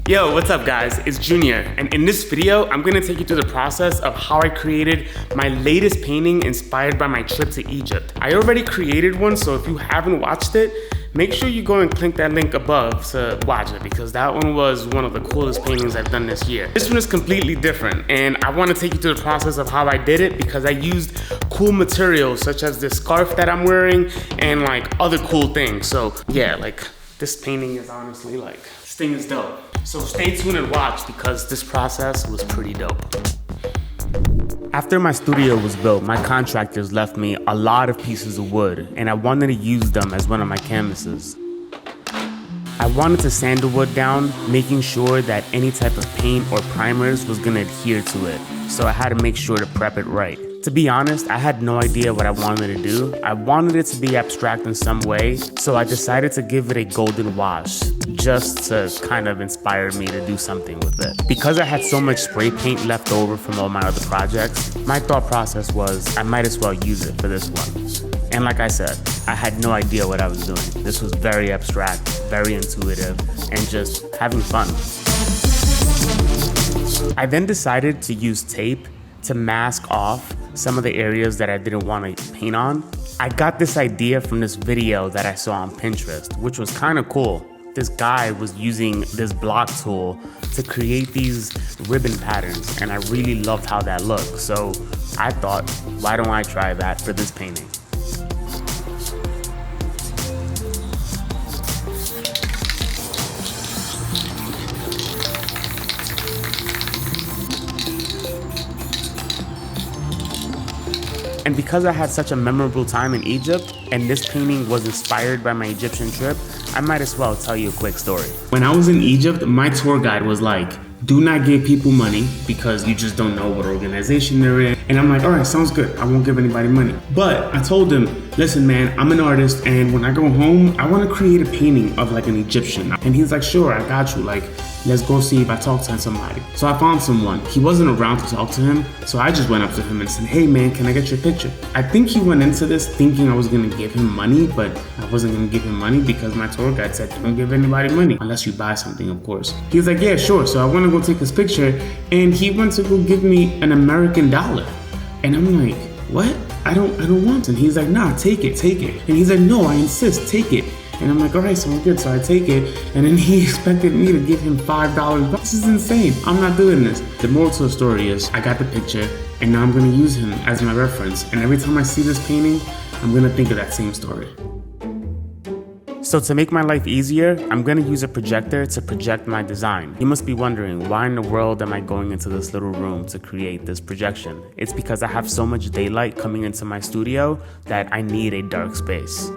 Yo, what's up guys? It's Junior, and in this video, I'm gonna take you through the process of how I created my latest painting inspired by my trip to Egypt. I already created one, so if you haven't watched it, make sure you go and click that link above to watch it because that one was one of the coolest paintings I've done this year. This one is completely different, and I wanna take you through the process of how I did it because I used cool materials such as this scarf that I'm wearing and like other cool things. So yeah, like this painting is honestly like, this thing is dope. So stay tuned and watch because this process was pretty dope. After my studio was built, my contractors left me a lot of pieces of wood and I wanted to use them as one of my canvases. I wanted to sand the wood down, making sure that any type of paint or primers was gonna adhere to it. So I had to make sure to prep it right. To be honest, I had no idea what I wanted to do. I wanted it to be abstract in some way, so I decided to give it a golden wash, just to kind of inspire me to do something with it. Because I had so much spray paint left over from all my other projects, my thought process was I might as well use it for this one. And like I said, I had no idea what I was doing. This was very abstract, very intuitive, and just having fun. I then decided to use tape to mask off some of the areas that I didn't want to paint on. I got this idea from this video that I saw on Pinterest, which was kind of cool. This guy was using this block tool to create these ribbon patterns, and I really loved how that looked. So I thought, why don't I try that for this painting? And because I had such a memorable time in Egypt, and this painting was inspired by my Egyptian trip, I might as well tell you a quick story. When I was in Egypt, my tour guide was like, do not give people money because you just don't know what organization they're in. And I'm like, all right, sounds good. I won't give anybody money. But I told him, listen, man, I'm an artist. And when I go home, I want to create a painting of like an Egyptian. And he's like, sure, I got you. Like, let's go see if I talk to somebody. So I found someone. He wasn't around to talk to him. So I just went up to him and said, hey man, can I get your picture? I think he went into this thinking I was gonna give him money, but I wasn't gonna give him money because my tour guide said, don't give anybody money unless you buy something, of course. He was like, yeah, sure. So I want to go take his picture. And he went to go give me an American dollar. And I'm like, what? I don't want it. And he's like, nah, take it. And he's like, no, I insist, take it. And I'm like, all right, so I'm good. So I take it. And then he expected me to give him $5. This is insane. I'm not doing this. The moral to the story is I got the picture and now I'm going to use him as my reference. And every time I see this painting, I'm going to think of that same story. So to make my life easier, I'm gonna use a projector to project my design. You must be wondering, why in the world am I going into this little room to create this projection? It's because I have so much daylight coming into my studio that I need a dark space.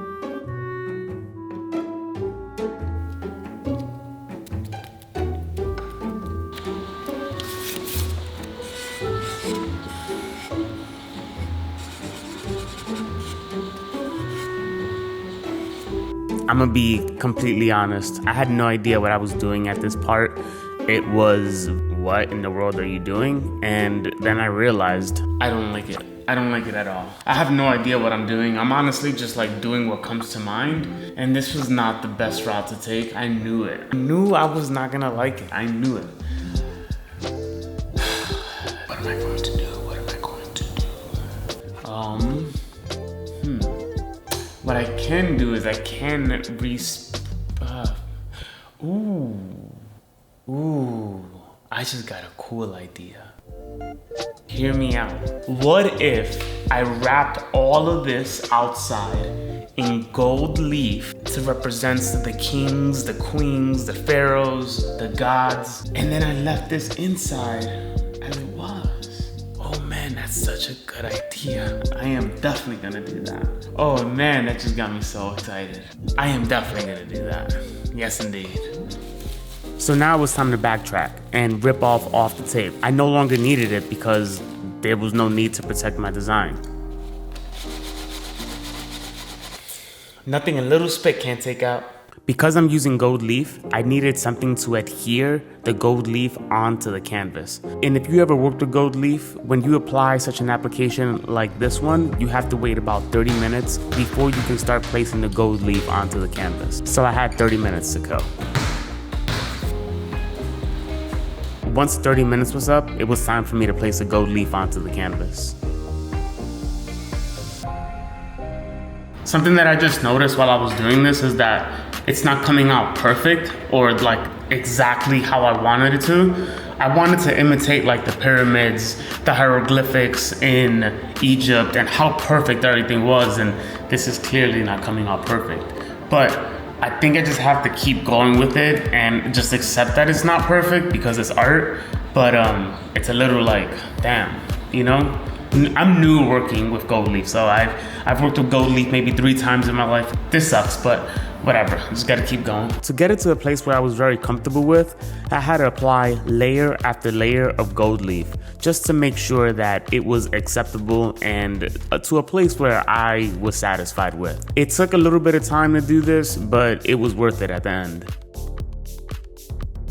I'm gonna be completely honest. I had no idea what I was doing at this part. It was, what in the world are you doing? And then I realized, I don't like it. I don't like it at all. I have no idea what I'm doing. I'm honestly just like doing what comes to mind. And this was not the best route to take. I knew it. I knew I was not gonna like it. I knew it. What am I going to do? What am I going to do? What I can do is I can I just got a cool idea. Hear me out. What if I wrapped all of this outside in gold leaf to represent the kings, the queens, the pharaohs, the gods, and then I left this inside as it was? Oh man, that's such a good idea. I am definitely gonna do that. Oh man, that just got me so excited. I am definitely gonna do that. Yes, indeed. So now it was time to backtrack and rip off the tape. I no longer needed it because there was no need to protect my design. Nothing a little spit can't take out. Because I'm using gold leaf, I needed something to adhere the gold leaf onto the canvas. And if you ever worked with gold leaf, when you apply such an application like this one, you have to wait about 30 minutes before you can start placing the gold leaf onto the canvas. So I had 30 minutes to go. once 30 minutes was up, it was time for me to place a gold leaf onto the canvas. Something that I just noticed while I was doing this is that it's not coming out perfect or like exactly how I wanted it to. I wanted to imitate like the pyramids, the hieroglyphics in Egypt, and how perfect everything was, and this is clearly not coming out perfect. But I think I just have to keep going with it and just accept that it's not perfect because it's art, but it's a little like, damn, you know? I'm new working with gold leaf, so I've worked with gold leaf maybe 3 times in my life. This sucks, but whatever, just gotta keep going. To get it to a place where I was very comfortable with, I had to apply layer after layer of gold leaf just to make sure that it was acceptable and to a place where I was satisfied with. It took a little bit of time to do this, but it was worth it at the end.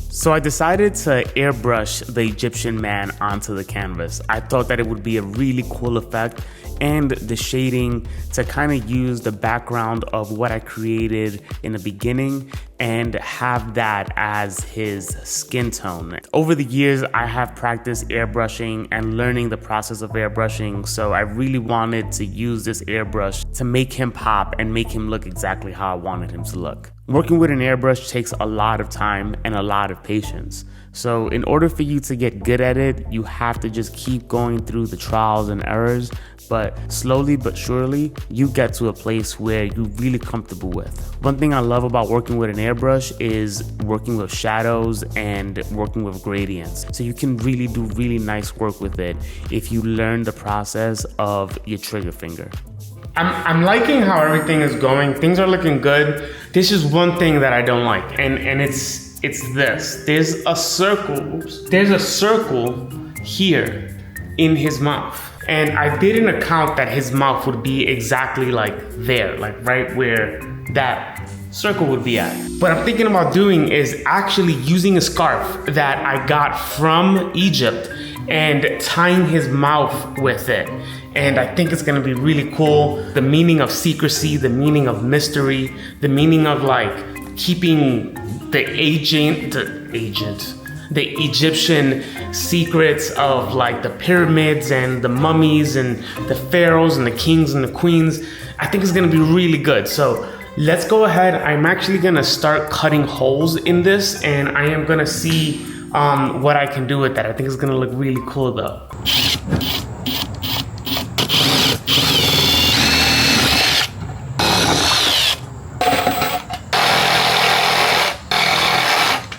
So I decided to airbrush the Egyptian man onto the canvas. I thought that it would be a really cool effect, and the shading to kind of use the background of what I created in the beginning and have that as his skin tone. Over the years, I have practiced airbrushing and learning the process of airbrushing, so I really wanted to use this airbrush to make him pop and make him look exactly how I wanted him to look. Working with an airbrush takes a lot of time and a lot of patience. So in order for you to get good at it, you have to just keep going through the trials and errors, but slowly but surely, you get to a place where you're really comfortable with. One thing I love about working with an airbrush is working with shadows and working with gradients. So you can really do really nice work with it if you learn the process of your trigger finger. I'm liking how everything is going. Things are looking good. This is one thing that I don't like, and it's this. There's a circle here in his mouth. And I didn't account that his mouth would be exactly like there, like right where that circle would be at. What I'm thinking about doing is actually using a scarf that I got from Egypt and tying his mouth with it. And I think it's gonna be really cool. The meaning of secrecy, the meaning of mystery, the meaning of like keeping the Egyptian secrets of like the pyramids and the mummies and the pharaohs and the kings and the queens. I think it's gonna be really good. So let's go ahead. I'm actually gonna start cutting holes in this, and I am gonna see what I can do with that. I think it's gonna look really cool though.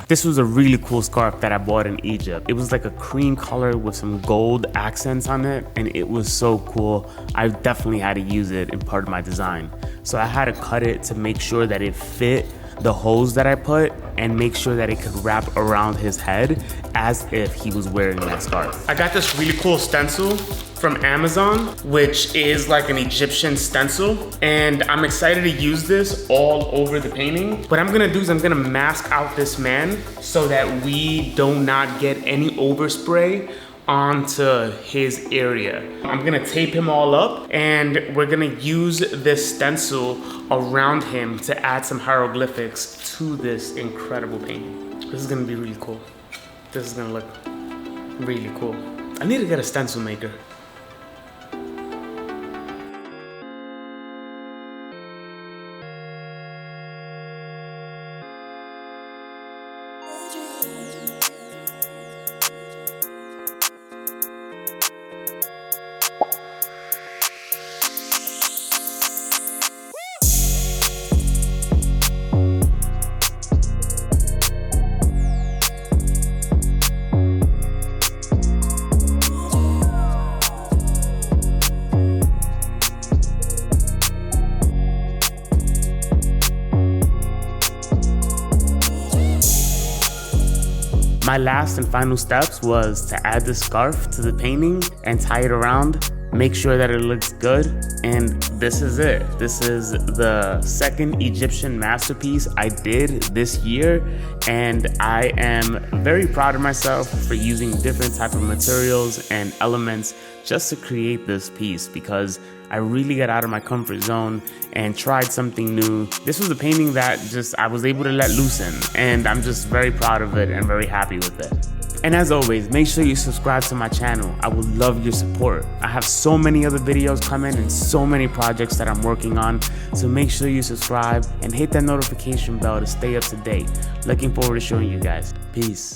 This was a really cool scarf that I bought in Egypt. It was like a cream color with some gold accents on it, and it was so cool. I definitely had to use it in part of my design. So I had to cut it to make sure that it fit the holes that I put and make sure that it could wrap around his head as if he was wearing that scarf. I got this really cool stencil from Amazon, which is like an Egyptian stencil, and I'm excited to use this all over the painting. What I'm gonna do is I'm gonna mask out this man so that we do not get any overspray onto his area. I'm gonna tape him all up, and we're gonna use this stencil around him to add some hieroglyphics to this incredible painting. This is gonna be really cool. This is gonna look really cool. I need to get a stencil maker. My last and final steps was to add the scarf to the painting and tie it around, make sure that it looks good, and this is it. This is the second Egyptian masterpiece I did this year, and I am very proud of myself for using different type of materials and elements just to create this piece, because I really got out of my comfort zone and tried something new. This was a painting that I was able to let loose in, and I'm just very proud of it and very happy with it. And as always, make sure you subscribe to my channel. I would love your support. I have so many other videos coming and so many projects that I'm working on. So make sure you subscribe and hit that notification bell to stay up to date. Looking forward to showing you guys. Peace.